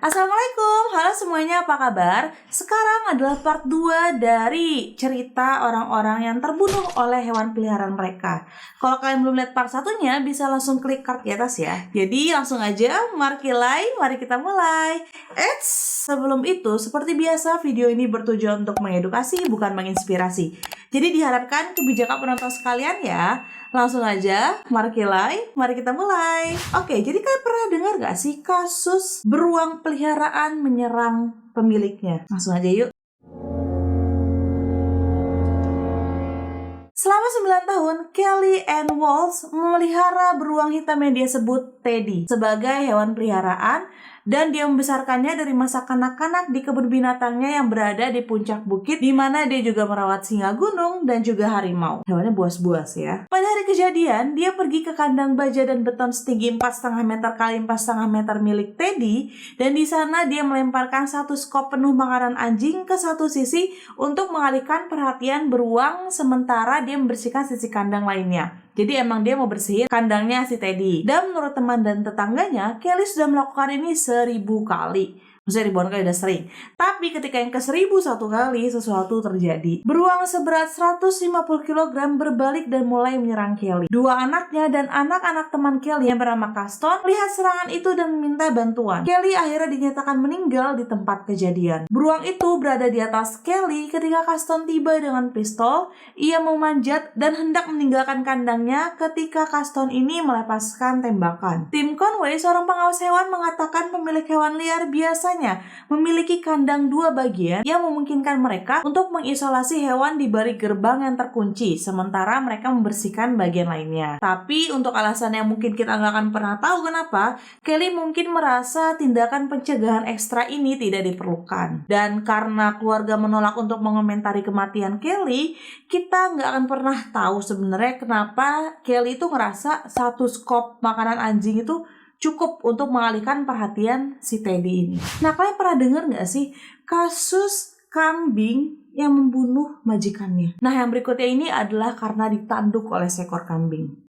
Assalamualaikum, halo semuanya, apa kabar? Sekarang adalah part 2 dari cerita orang-orang yang terbunuh oleh hewan peliharaan mereka. Kalau kalian belum lihat part satunya, bisa langsung klik card di atas ya. Jadi langsung aja, mari kita mulai. Sebelum itu, seperti biasa video ini bertujuan untuk mengedukasi, bukan menginspirasi. Jadi diharapkan kebijakan penonton sekalian ya. Langsung aja, mari kita mulai. Oke, jadi kalian pernah dengar gak sih kasus beruang peliharaan menyerang pemiliknya? Langsung aja yuk. Selama 9 tahun, Kelly Ann Walsh memelihara beruang hitam yang dia sebut Teddy sebagai hewan peliharaan, dan dia membesarkannya dari masa kanak-kanak di kebun binatangnya yang berada di puncak bukit, di mana dia juga merawat singa gunung dan juga harimau. Hewannya buas-buas ya. Pada hari kejadian, dia pergi ke kandang baja dan beton setinggi 4,5 meter kali 4,5 meter milik Teddy, dan di sana dia melemparkan satu skop penuh makanan anjing ke satu sisi untuk mengalihkan perhatian beruang, sementara dia membersihkan sisi kandang lainnya. Jadi emang dia mau bersihin kandangnya si Teddy. Dan menurut teman dan tetangganya, Kelly sudah melakukan ini 1000 kali. Maksudnya ribuan kali udah sering. Tapi ketika yang ke-1001 kali, sesuatu terjadi. Beruang seberat 150 kg berbalik dan mulai menyerang Kelly. Dua anaknya dan anak-anak teman Kelly yang bernama Caston melihat serangan itu dan meminta bantuan. Kelly akhirnya dinyatakan meninggal di tempat kejadian. Beruang itu berada di atas Kelly ketika Caston tiba dengan pistol. Ia memanjat dan hendak meninggalkan kandangnya ketika Caston ini melepaskan tembakan. Tim Conway, seorang pengawas hewan, mengatakan pemilik hewan liar biasanya memiliki kandang 2 bagian yang memungkinkan mereka untuk mengisolasi hewan di balik gerbang yang terkunci, sementara mereka membersihkan bagian lainnya. Tapi untuk alasan yang mungkin kita nggak akan pernah tahu kenapa, Kelly mungkin merasa tindakan pencegahan ekstra ini tidak diperlukan. Dan karena keluarga menolak untuk mengomentari kematian Kelly, kita nggak akan pernah tahu sebenarnya kenapa Kelly itu ngerasa satu skop makanan anjing itu cukup untuk mengalihkan perhatian si Teddy ini. Nah, kalian pernah dengar nggak sih kasus kambing yang membunuh majikannya? Nah, yang berikutnya ini adalah karena ditanduk oleh seekor kambing.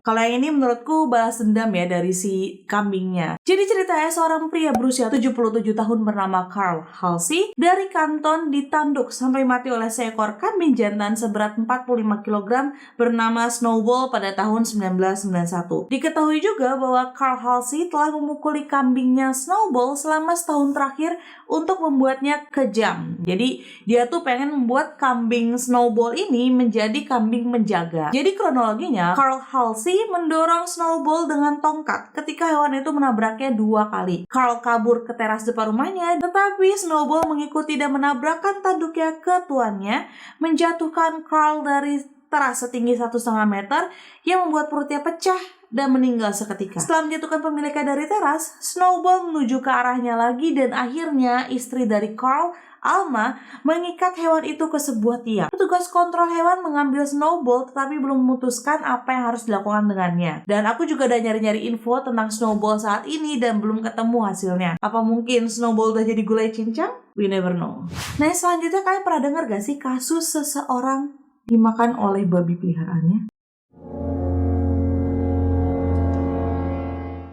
Kalau yang ini menurutku balas dendam ya dari si kambingnya. Jadi ceritanya seorang pria berusia 77 tahun bernama Carl Halsey dari Canton ditanduk sampai mati oleh seekor kambing jantan seberat 45 kg bernama Snowball pada tahun 1991. Diketahui juga bahwa Carl Halsey telah memukuli kambingnya Snowball selama setahun terakhir untuk membuatnya kejam. Jadi dia tuh pengen membuat kambing Snowball ini menjadi kambing menjaga. Jadi kronologinya, Carl Halsey mendorong Snowball dengan tongkat ketika hewan itu menabraknya 2 kali. Carl kabur ke teras depan rumahnya, tetapi Snowball mengikuti dan menabrakkan tanduknya ke tuannya, menjatuhkan Carl dari teras setinggi 1,5 meter yang membuat perutnya pecah dan meninggal seketika. Setelah menjatuhkan pemiliknya dari teras, Snowball menuju ke arahnya lagi dan akhirnya istri dari Carl, Alma, mengikat hewan itu ke sebuah tiang. Petugas kontrol hewan mengambil Snowball tetapi belum memutuskan apa yang harus dilakukan dengannya. Dan aku juga udah nyari-nyari info tentang Snowball saat ini dan belum ketemu hasilnya. Apa mungkin Snowball udah jadi gulai cincang? We never know. Nah, selanjutnya kalian pernah dengar gak sih kasus seseorang dimakan oleh babi peliharaannya?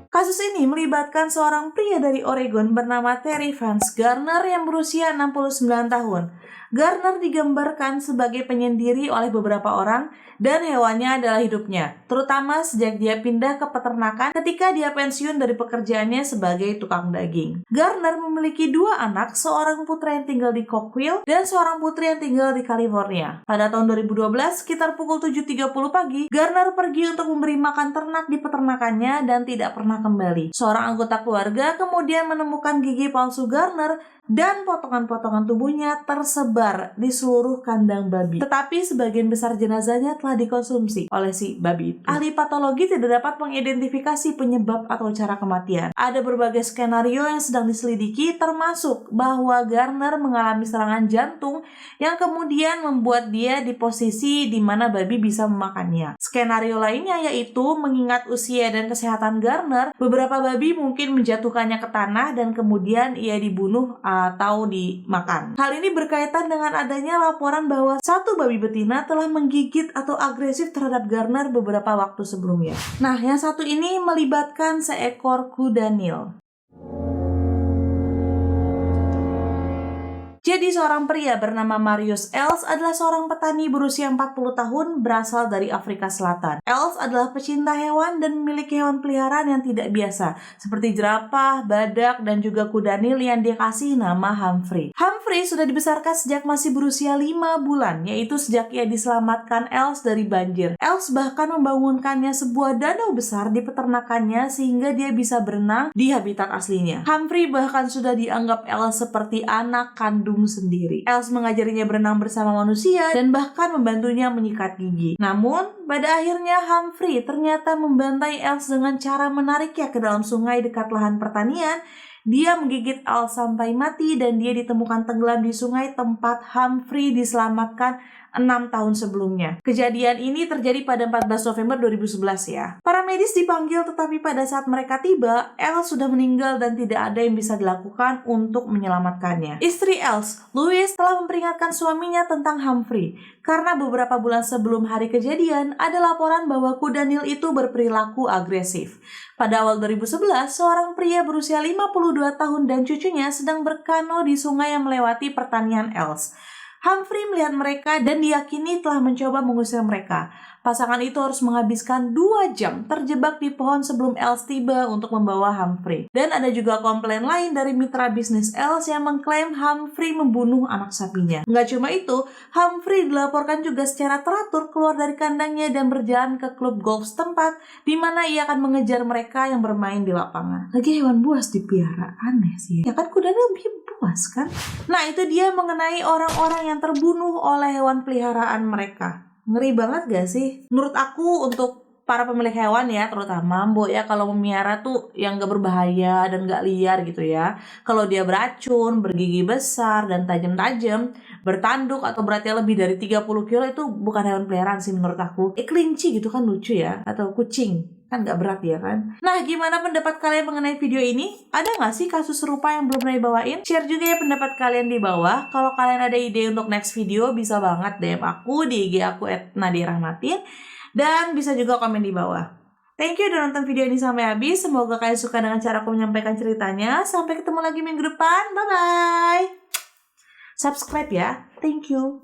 Kasus ini melibatkan seorang pria dari Oregon bernama Terry Vance Garner yang berusia 69 tahun. Garner digambarkan sebagai penyendiri oleh beberapa orang dan hewannya adalah hidupnya, terutama sejak dia pindah ke peternakan ketika dia pensiun dari pekerjaannya sebagai tukang daging. Garner memiliki 2 anak, seorang putra yang tinggal di Cookeville dan seorang putri yang tinggal di California. Pada tahun 2012, sekitar pukul 7.30 pagi, Garner pergi untuk memberi makan ternak di peternakannya dan tidak pernah kembali. Seorang anggota keluarga kemudian menemukan gigi palsu Garner dan potongan-potongan tubuhnya tersebar di seluruh kandang babi. Tetapi sebagian besar jenazahnya telah dikonsumsi oleh si babi itu. Ahli patologi tidak dapat mengidentifikasi penyebab atau cara kematian. Ada berbagai skenario yang sedang diselidiki, termasuk bahwa Garner mengalami serangan jantung yang kemudian membuat dia di posisi di mana babi bisa memakannya. Skenario lainnya yaitu mengingat usia dan kesehatan Garner, beberapa babi mungkin menjatuhkannya ke tanah dan kemudian ia dibunuh atau dimakan. Hal ini berkaitan dengan adanya laporan bahwa satu babi betina telah menggigit atau agresif terhadap Garner beberapa waktu sebelumnya. Nah, yang satu ini melibatkan seekor kuda Nil. Jadi seorang pria bernama Marius Els adalah seorang petani berusia 40 tahun berasal dari Afrika Selatan. Els adalah pecinta hewan dan memiliki hewan peliharaan yang tidak biasa, seperti jerapah, badak, dan juga kuda Nil yang dia kasih nama Humphrey. Humphrey sudah dibesarkan sejak masih berusia 5 bulan, yaitu sejak ia diselamatkan Els dari banjir. Els bahkan membangunkannya sebuah danau besar di peternakannya sehingga dia bisa berenang di habitat aslinya. Humphrey bahkan sudah dianggap Els seperti anak kandung sendiri. Els mengajarinya berenang bersama manusia dan bahkan membantunya menyikat gigi. Namun, pada akhirnya Humphrey ternyata membantai Els dengan cara menariknya ke dalam sungai dekat lahan pertanian. Dia menggigit Els sampai mati dan dia ditemukan tenggelam di sungai tempat Humphrey diselamatkan 6 tahun sebelumnya. Kejadian ini terjadi pada 14 November 2011 ya. Para medis dipanggil tetapi pada saat mereka tiba, Els sudah meninggal dan tidak ada yang bisa dilakukan untuk menyelamatkannya. Istri Els, Louise, telah memperingatkan suaminya tentang Humphrey karena beberapa bulan sebelum hari kejadian ada laporan bahwa kuda Nil itu berperilaku agresif. Pada awal 2011, seorang pria berusia 52 tahun dan cucunya sedang berkano di sungai yang melewati pertanian Els. Humphrey melihat mereka dan diyakini telah mencoba mengusir mereka. Pasangan itu harus menghabiskan 2 jam terjebak di pohon sebelum Els tiba untuk membawa Humphrey. Dan ada juga komplain lain dari mitra bisnis Els yang mengklaim Humphrey membunuh anak sapinya. Nggak cuma itu, Humphrey dilaporkan juga secara teratur keluar dari kandangnya dan berjalan ke klub golf setempat, di mana ia akan mengejar mereka yang bermain di lapangan. Lagi hewan buas dipiara, aneh sih. Ya kan kudanya lebih buas kan? Nah, itu dia mengenai orang-orang yang terbunuh oleh hewan peliharaan mereka. Ngeri banget gak sih? Menurut aku untuk para pemilik hewan ya, terutama Mbok ya, kalau memelihara tuh yang gak berbahaya dan gak liar gitu ya. Kalau dia beracun, bergigi besar dan tajam-tajam, bertanduk atau beratnya lebih dari 30 kilo itu bukan hewan peliharaan sih menurut aku. Kelinci gitu kan lucu ya, atau kucing. Kan gak berat ya kan? Nah, gimana pendapat kalian mengenai video ini? Ada gak sih kasus serupa yang belum pernah dibawain? Share juga ya pendapat kalian di bawah. Kalau kalian ada ide untuk next video, bisa banget DM aku di IG aku @nadiarahmatin. Dan bisa juga komen di bawah. Thank you udah nonton video ini sampai habis. Semoga kalian suka dengan cara aku menyampaikan ceritanya. Sampai ketemu lagi minggu depan. Bye-bye. Subscribe ya. Thank you.